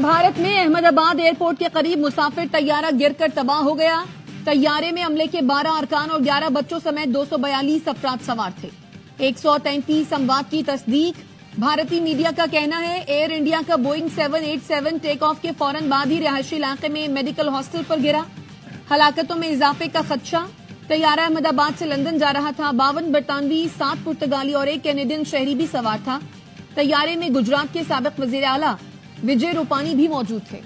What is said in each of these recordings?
भारत में अहमदाबाद एयरपोर्ट के करीब मुसाफिर तैयारा गिरकर तबाह हो गया। तैयारे में अमले के 12 अरकान और 11 बच्चों समेत 242 अफराद सवार थे। 133 अमवात की तस्दीक। भारतीय मीडिया का कहना है एयर इंडिया का बोइंग 787 टेक ऑफ के फौरन बाद ही रिहायशी इलाके में मेडिकल हॉस्टल पर गिरा। हलाकतों में इजाफे का खदशा। तैयारा अहमदाबाद से लंदन जा रहा था। 52 बरतानवी, 7 पुर्तगाली और 1 कैनेडियन शहरी भी सवार था। तैयारे में गुजरात के साबिक वजीर आला विजय रूपानी भी मौजूद थे।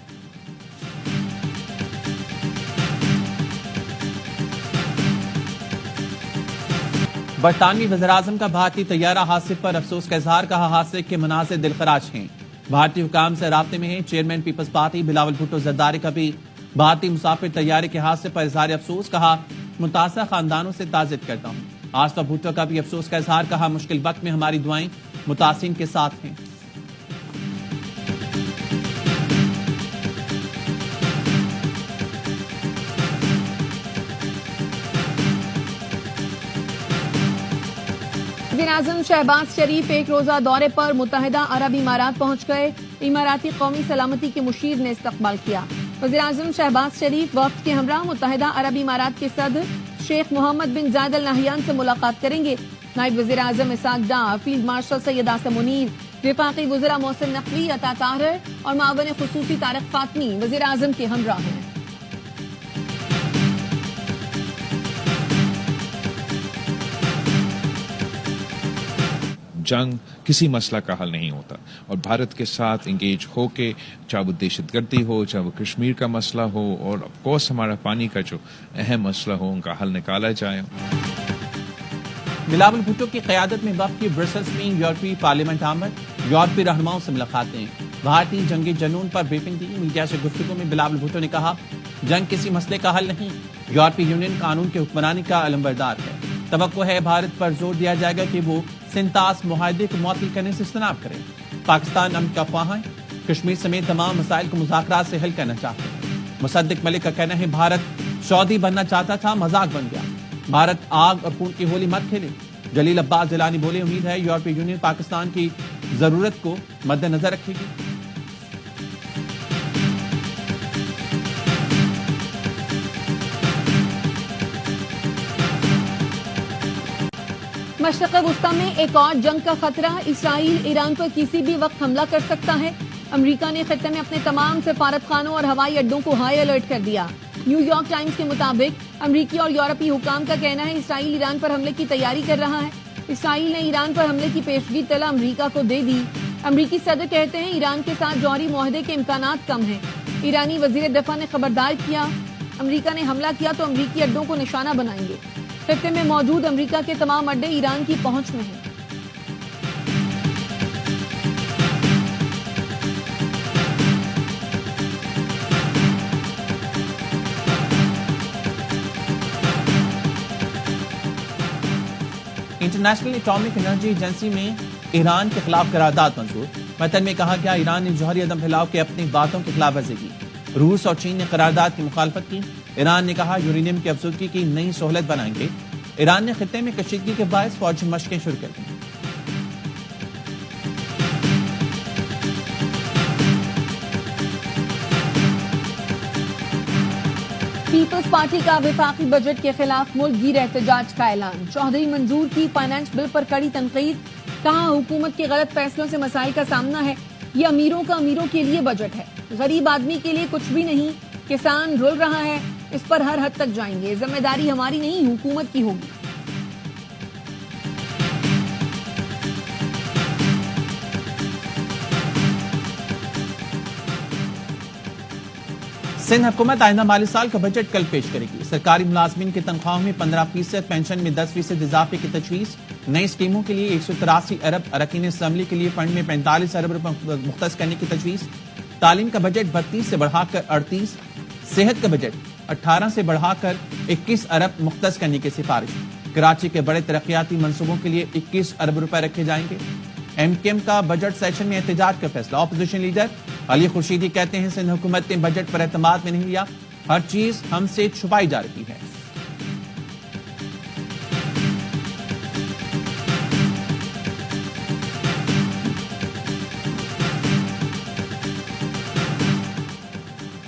बरतानवी वज़ीर-ए-आज़म का भारतीय तैयारा हादसे पर अफसोस का इजहार। कहा हादसे के मनाज़िर दिलखराश हैं। भारतीय हुकाम से राब्ते में हैं। चेयरमैन पीपल्स पार्टी बिलावल भुट्टो जरदारी का भी भारतीय मुसाफिर तैयारे के हादसे पर इजहार अफसोस। कहा मुतासर खानदानों से ताज़ियत करता हूँ। आस्था भुट्टो का भी अफसोस का इजहार। कहा मुश्किल वक्त में हमारी दुआएं मुतासिन के साथ हैं। वज़ीर-ए-आज़म शहबाज शरीफ एक रोजा दौरे पर मुत्तहिदा अरब इमारात पहुंच गए। इमाराती कौमी सलामती के मुशीर ने इस्तकबाल किया। वज़ीर-ए-आज़म शहबाज शरीफ वफ्द के हमरा मुत्तहिदा अरब इमारात के सदर शेख मोहम्मद बिन जायद अल नहयान से मुलाकात करेंगे। नायब वज़ीर-ए-आज़म इसाक डार, फील्ड मार्शल सैयद आसिम मुनीर, विफाकी वज़ीरा मोहसिन नकवी, अता ताहिर और मावन खुसूसी तारिक फातमी वज़ीर-ए-आज़म के हमरा हैं। जंग किसी मसला का हल नहीं होता और भारत के साथ इंगेज होके, चाहे वो दहशतगर्दी हो, चाहे वो कश्मीर का मसला हो और ऑफ कोर्स हमारा पानी का जो अहम मसला हो, उनका हल निकाला जाए। बिलावल भुट्टो की क़यादत में वफ़द की ब्रसेल्स में यूरोपीय पार्लियामेंट आमद। यूरोपीय रहनुमाओं से मुलाकातें। भारतीय जंगी जनून पर ब्रीफिंग दी। मीडिया से गुफ्तगू में बिलावल भुट्टो ने कहा जंग किसी मसले का हल नहीं, यूरोपीय यूनियन कानून के हुक्मरानी का अलमबरदार है। तवक्को है भारत पर जोर दिया जाएगा कि वो सिंतास मुआहदे को मुअत्तल करने से इज्तनाब करे। पाकिस्तान अमन का ख्वाह है। कश्मीर समेत तमाम मसाइल को मुज़ाकरात से हल करना चाहते हैं। मुसद्दिक मलिक का कहना है भारत सऊदी बनना चाहता था, मजाक बन गया। भारत आग और खून की होली मत खेले। जलील अब्बास जिलानी बोले उम्मीद है यूरोपीय यूनियन पाकिस्तान की जरूरत को मद्देनजर रखेगी। मशरक़ वुस्ता में एक और जंग का खतरा। इसराइल ईरान पर किसी भी वक्त हमला कर सकता है। अमेरिका ने खित्ते में अपने तमाम सफारतखानों और हवाई अड्डों को हाई अलर्ट कर दिया। न्यूयॉर्क टाइम्स के मुताबिक अमेरिकी और यूरोपीय हुकाम का कहना है इसराइल ईरान पर हमले की तैयारी कर रहा है। इसराइल ने ईरान पर हमले की पेशगी तला अमेरिका को दे दी। अमेरिकी सदर कहते हैं ईरान के साथ जौहरी मुआहदे के इम्कानात कम हैं। ईरानी वजीर दफा ने खबरदार किया अमेरिका ने हमला किया तो अमेरिकी अड्डों को निशाना बनाएंगे। खित्ते में मौजूद अमेरिका के तमाम अड्डे ईरान की पहुंच में हैं। इंटरनेशनल एटॉमिक एनर्जी एजेंसी में ईरान के खिलाफ करारदाद मंजूर। मतन में कहा गया ईरान ने जौहरी अदम फैलाव के अपनी बातों की खिलाफवर्जी की। रूस और चीन ने करारदाद की मुखालफत की। ईरान ने कहा यूरेनियम की अफसुदगी की नई सहूलत बनाएंगे। ईरान ने खित्ते में कशीदगी के बायस फौजी मशकें शुरू कर दी। पीपल्स पार्टी का वफाकी बजट के खिलाफ मुल्कगीर एहतजाज का ऐलान। चौधरी मंजूर की फाइनेंस बिल पर कड़ी तनकीद। कहा हुकूमत के गलत फैसलों से मसाइल का सामना है। ये अमीरों का अमीरों के लिए बजट है, गरीब आदमी के लिए कुछ भी नहीं। किसान रुल रहा है, इस पर हर हद तक जाएंगे। जिम्मेदारी हमारी नहीं हुकूमत की होगी। सिंध हुकूमत आइंदा माली साल का बजट कल पेश करेगी। सरकारी मुलाजमीन की तनख्वाहों में 15%, पेंशन में 10% इजाफे की तजवीज़। नई स्कीमों के लिए 183 अरब, अरकान असम्बली के लिए फंड में 45 अरब रुपए मुख्तस करने की तजवीज़। तालीम का बजट 32 से बढ़ाकर 38, सेहत का बजट 18 से बढ़ाकर 21 अरब मुख्तस करने की सिफारिश। कराची के बड़े तरक्याती मंसूबों के लिए 21 अरब रुपए रखे जाएंगे। एमकेएम का बजट सेशन में एहतजाज का फैसला। अपोजिशन लीडर अली खुर्शीदी कहते हैं सिंध हुकूमत ने बजट पर एतमाद में नहीं लिया, हर चीज हमसे छुपाई जा रही है।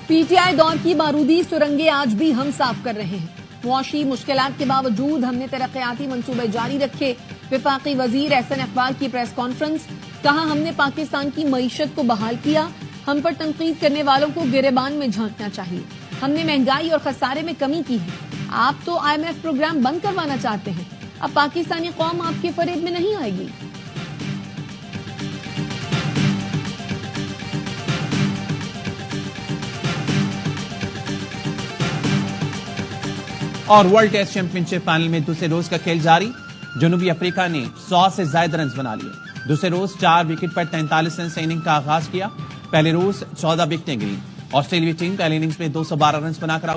پی ٹی آئی دور کی بارودی سرنگیں آج بھی ہم صاف کر رہے ہیں. معاشی مشکلات کے باوجود ہم نے ترقیاتی منصوبے جاری رکھے. وفاقی وزیر احسن اقبال کی پریس کانفرنس. کہا ہم نے پاکستان کی معیشت کو بحال کیا. ہم پر تنقید کرنے والوں کو گریبان میں جھانکنا چاہیے. ہم نے مہنگائی اور خسارے میں کمی کی ہے. آپ تو آئی ایم ایف پروگرام بند کروانا چاہتے ہیں. اب پاکستانی قوم آپ کے فریب میں نہیں آئے گی. اور ورلڈ ٹیسٹ چیمپئن شپ فائنل میں دوسرے روز کا کھیل جاری. جنوبی افریقہ نے 100 سے زائد رنز بنا لیے. دوسرے روز 4 وکٹ پر 43 رن سے اننگ کا آغاز کیا. پہلے روز 14 وکٹیں گریں. آسٹریلوی ٹیم پہلے اننگز میں 212 رنز بنا کر